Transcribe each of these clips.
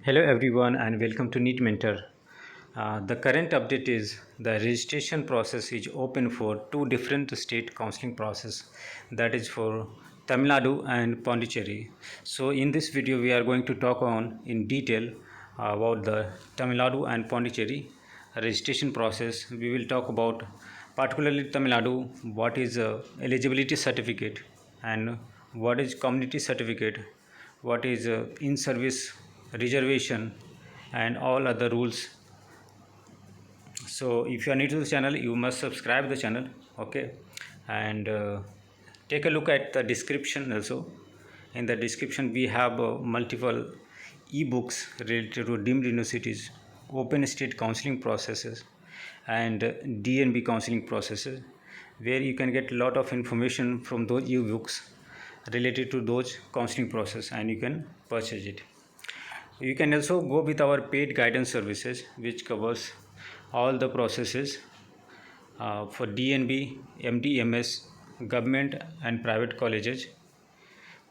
Hello everyone and welcome to NEET Mentor. The current update is the registration process is open for two different state counseling process, that is for Tamil Nadu and Pondicherry. So in this video we are going to talk on in detail about the Tamil Nadu and Pondicherry registration process. We will talk about particularly Tamil Nadu, what is eligibility certificate and what is community certificate, what is in-service reservation and all other rules. So if you are new to the channel, you must subscribe the channel, okay, and take a look at the description also. In the description we have multiple ebooks related to deemed universities, open state counseling processes and DNB counseling processes, where you can get a lot of information from those ebooks related to those counseling process and you can purchase it. You can also go with our paid guidance services, which covers all the processes for DNB, MDMS, government and private colleges,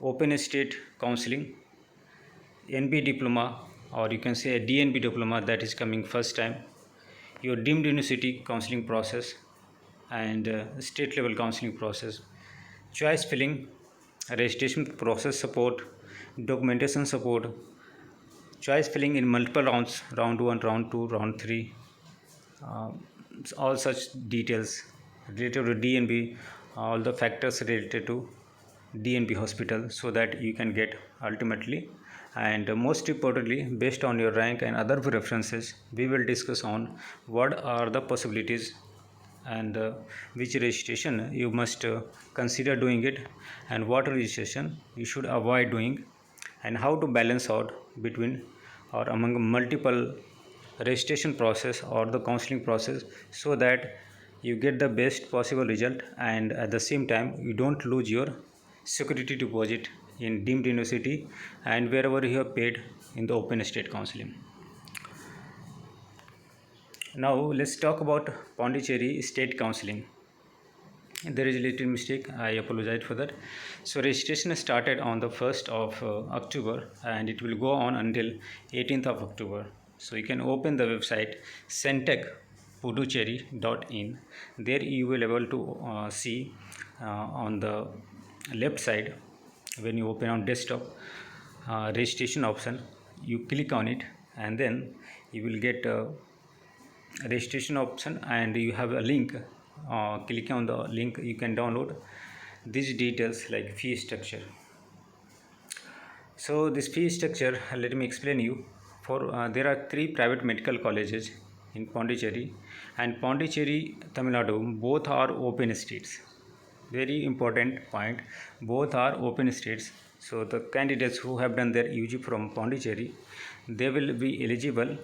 open state counseling, NB diploma, or you can say a DNB diploma that is coming first time, your deemed university counseling process and state level counseling process, choice filling, registration process support, documentation support, choice filling in multiple rounds, round 1, round 2, round 3, uh, all such details related to DNB, all the factors related to DNB hospital, so that you can get ultimately. And most importantly, based on your rank and other preferences, we will discuss on what are the possibilities and which registration you must consider doing it and what registration you should avoid doing, and how to balance out between or among multiple registration process or the counseling process, so that you get the best possible result and at the same time you don't lose your security deposit in deemed university and wherever you have paid in the open state counseling. Now let's talk about Pondicherry state counseling. There is a little mistake, I apologize for that. So registration started on the 1st of October and it will go on until 18th of October. So you can open the website centecpuducherry.in. There you will able to see on the left side, when you open on desktop, registration option, you click on it and then you will get registration option and you have a link. Clicking on the link, you can download these details like fee structure. So this fee structure, let me explain you. For there are three private medical colleges in Pondicherry and Pondicherry, Tamil Nadu. Both are open states. Very important point. Both are open states. So the candidates who have done their UG from Pondicherry, they will be eligible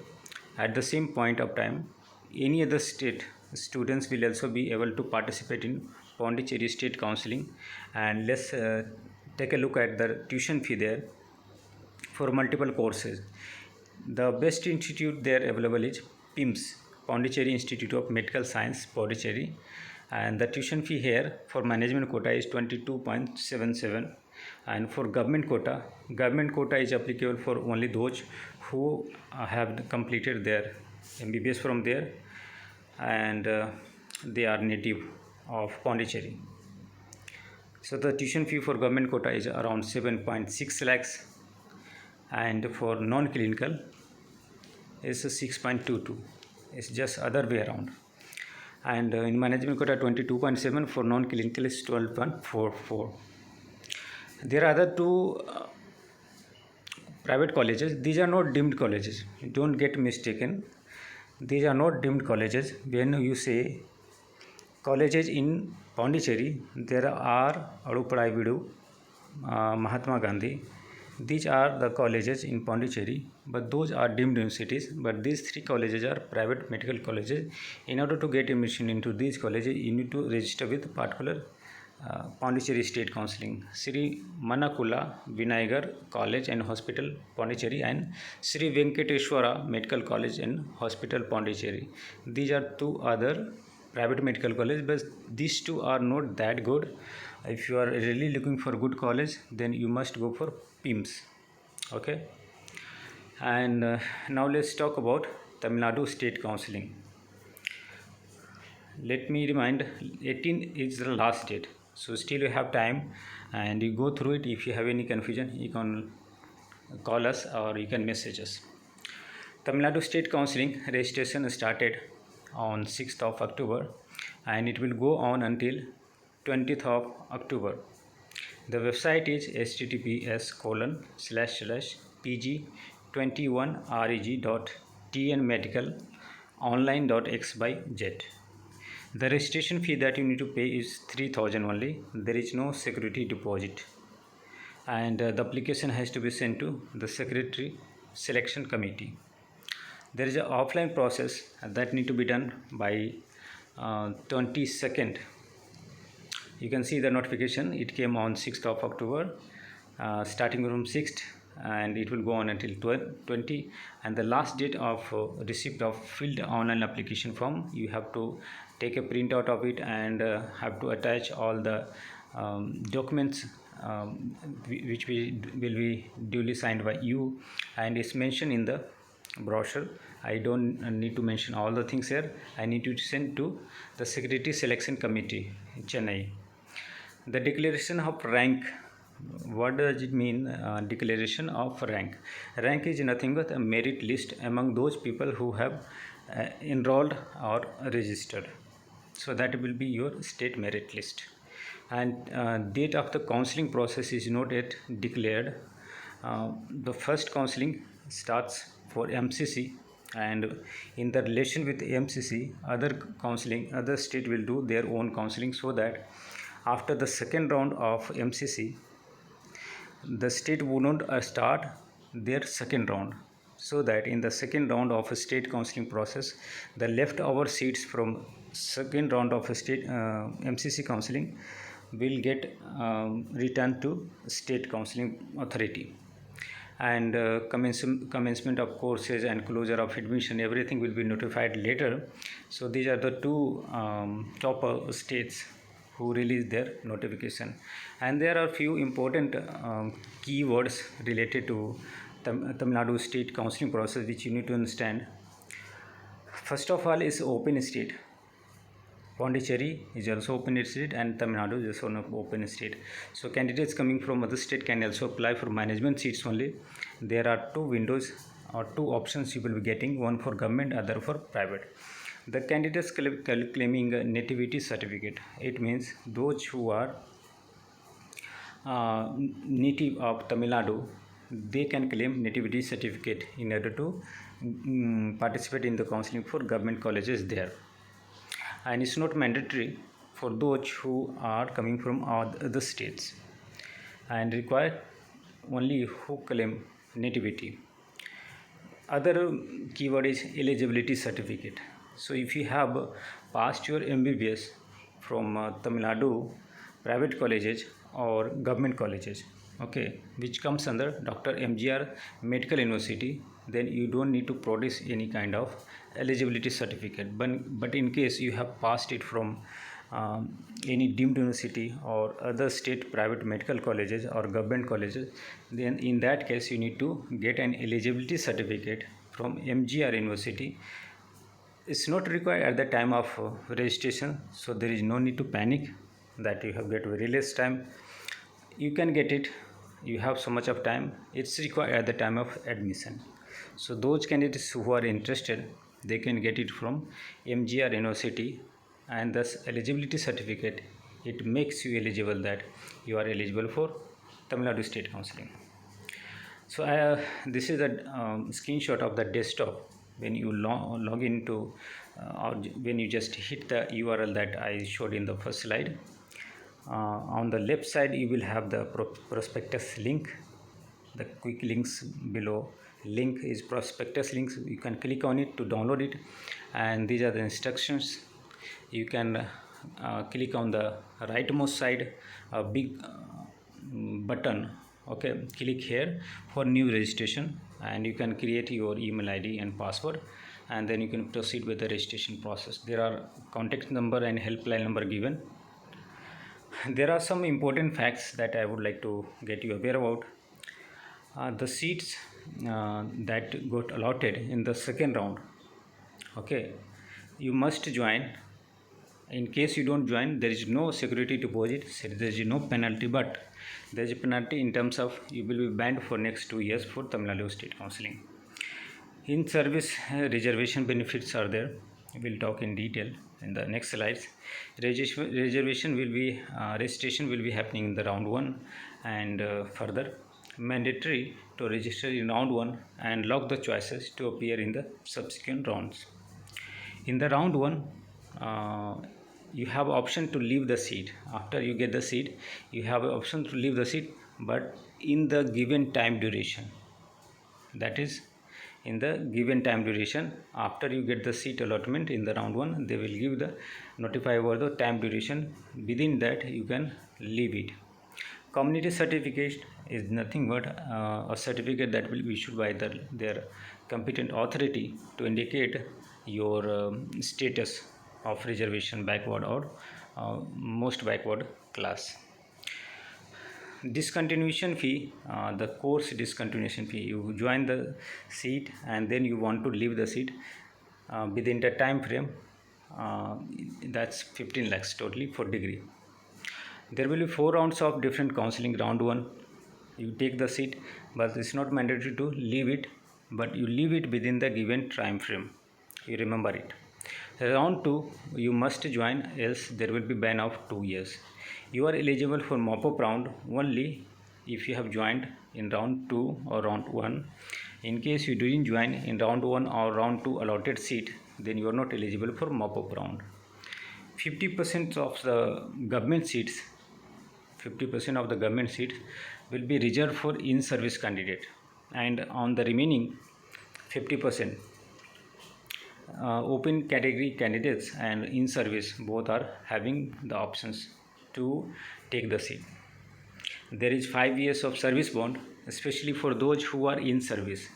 at the same point of time. Any other state students will also be able to participate in Pondicherry state counseling. And let's take a look at the tuition fee there for multiple courses. The best institute there available is PIMS, Pondicherry Institute of Medical Science, Pondicherry, and the tuition fee here for management quota is 22.77, and for government quota is applicable for only those who have completed their MBBS from there and they are native of Pondicherry. So the tuition fee for government quota is around 7.6 lakhs and for non-clinical is 6.22. It's just other way around. And in management quota 22.7, for non-clinical is 12.44. There are other two private colleges. These are not deemed colleges, don't get mistaken. These are not deemed colleges. When you say colleges in Pondicherry, there are Adupadai Vidu, Mahatma Gandhi. These are the colleges in Pondicherry, but those are deemed universities. But these three colleges are private medical colleges. In order to get admission into these colleges, you need to register with particular Pondicherry State Counseling, Sri Manakula Vinayagar College and Hospital, Pondicherry, and Sri Venkateshwara Medical College and Hospital, Pondicherry. These are two other private medical colleges, but these two are not that good. If you are really looking for good college, then you must go for PIMS. Okay. And now let's talk about Tamil Nadu State Counseling. Let me remind, 18 is the last date, so still you have time, and you go through it. If you have any confusion, you can call us or you can message us. Tamil Nadu State Counseling registration started on 6th of October and it will go on until 20th of October. The website is https://pg21reg.tnmedical.online.xyz. The registration fee that you need to pay is 3,000 only. There is no security deposit, and the application has to be sent to the secretary selection committee. There is an offline process that need to be done by 22nd. You can see the notification, it came on 6th of October, starting from 6th, and it will go on until 20. And the last date of receipt of filled online application form, you have to take a printout of it and have to attach all the documents which will be duly signed by you, and it's mentioned in the brochure. I don't need to mention all the things here. I need to send to the secretary selection committee in Chennai. The declaration of rank, what does it mean? Declaration of rank. Rank is nothing but a merit list among those people who have enrolled or registered. So that will be your state merit list. And date of the counseling process is not yet declared. The first counseling starts for MCC, and in the relation with MCC, other state will do their own counseling, so that after the second round of MCC, the state would not start their second round, so that in the second round of a state counseling process, the leftover seats from second round of a state MCC counseling will get returned to state counseling authority. And commencement of courses and closure of admission, everything will be notified later. So these are the two top states who release their notification. And there are few important keywords related to Tamil Nadu state counseling process which you need to understand. First of all is open state. Pondicherry is also open state, and Tamil Nadu is also an open state. So candidates coming from other state can also apply for management seats only. There are two windows or two options you will be getting, one for government, other for private. The candidates claiming a nativity certificate, it means those who are native of Tamil Nadu, they can claim nativity certificate in order to participate in the counseling for government colleges there. And it's not mandatory for those who are coming from other states, and required only who claim nativity. Other keyword is eligibility certificate. So if you have passed your MBBS from Tamil Nadu private colleges or government colleges, okay, which comes under Dr. MGR Medical University, then you don't need to produce any kind of eligibility certificate. But in case you have passed it from any deemed university or other state private medical colleges or government colleges, then in that case you need to get an eligibility certificate from MGR University. It's not required at the time of registration, so there is no need to panic that you have get very less time. You can get it, you have so much of time. It's required at the time of admission. So those candidates who are interested, they can get it from MGR University, and thus eligibility certificate, it makes you eligible, that you are eligible for Tamil Nadu State Counseling. So this is a screenshot of the desktop when you log into or when you just hit the URL that I showed in the first slide. On the left side you will have the prospectus link, the quick links below. Link is prospectus links, you can click on it to download it, and these are the instructions. You can click on the rightmost side, a big button, okay, click here for new registration, and you can create your email ID and password, and then you can proceed with the registration process. There are contact number and helpline number given. There are some important facts that I would like to get you aware about. The seats that got allotted in the second round, okay, you must join. In case you don't join, there is no security deposit, so there is no penalty, but there is a penalty in terms of you will be banned for next 2 years for Tamil Nadu State Counseling. In service reservation benefits are there. We'll talk in detail in the next slides. Registration will be happening in the round 1, and further mandatory to register in round 1 and lock the choices to appear in the subsequent rounds. In the round 1, you have option to leave the seat. After you get the seat, you have an option to leave the seat, but in the given time duration. That is, in the given time duration, after you get the seat allotment in the round 1, they will give the notify over the time duration. Within that, you can leave it. Community certificate is nothing but a certificate that will be issued by their competent authority to indicate your status of reservation backward or most backward class. Discontinuation fee, the course discontinuation fee. You join the seat and then you want to leave the seat within the time frame, that's 15 lakhs totally for degree. There will be 4 rounds of different counseling. Round 1, you take the seat, but it's not mandatory to leave it, but you leave it within the given time frame. You remember it. Round 2, you must join, else there will be ban of 2 years. You are eligible for mop-up round only if you have joined in round 2 or round 1. In case you didn't join in round 1 or round 2 allotted seat, then you are not eligible for mop-up round. 50% of the government seats will be reserved for in-service candidate, and on the remaining 50%, open category candidates and in-service both are having the options to take the seat. There is 5 years of service bond, especially for those who are in service.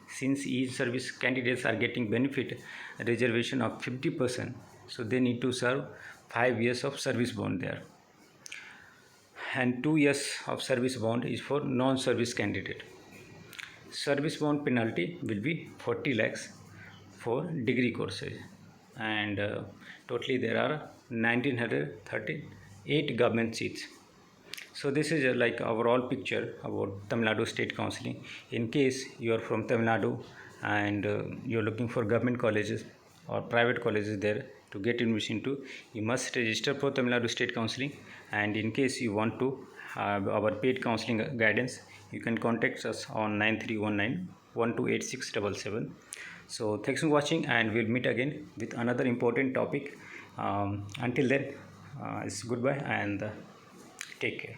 Since in-service candidates are getting benefit reservation of 50%, so they need to serve 5 years of service bond there. And 2 years of service bond is for non-service candidate. Service bond penalty will be 40 lakhs for degree courses, and totally there are 1938 government seats. So this is like overall picture about Tamil Nadu State Counseling. In case you are from Tamil Nadu and you are looking for government colleges or private colleges there to get admission to, you must register for Tamil Nadu State Counseling. And in case you want to have our paid counseling guidance, you can contact us on 9319 128677. So thanks for watching, and we'll meet again with another important topic. Until then, it's goodbye and take care.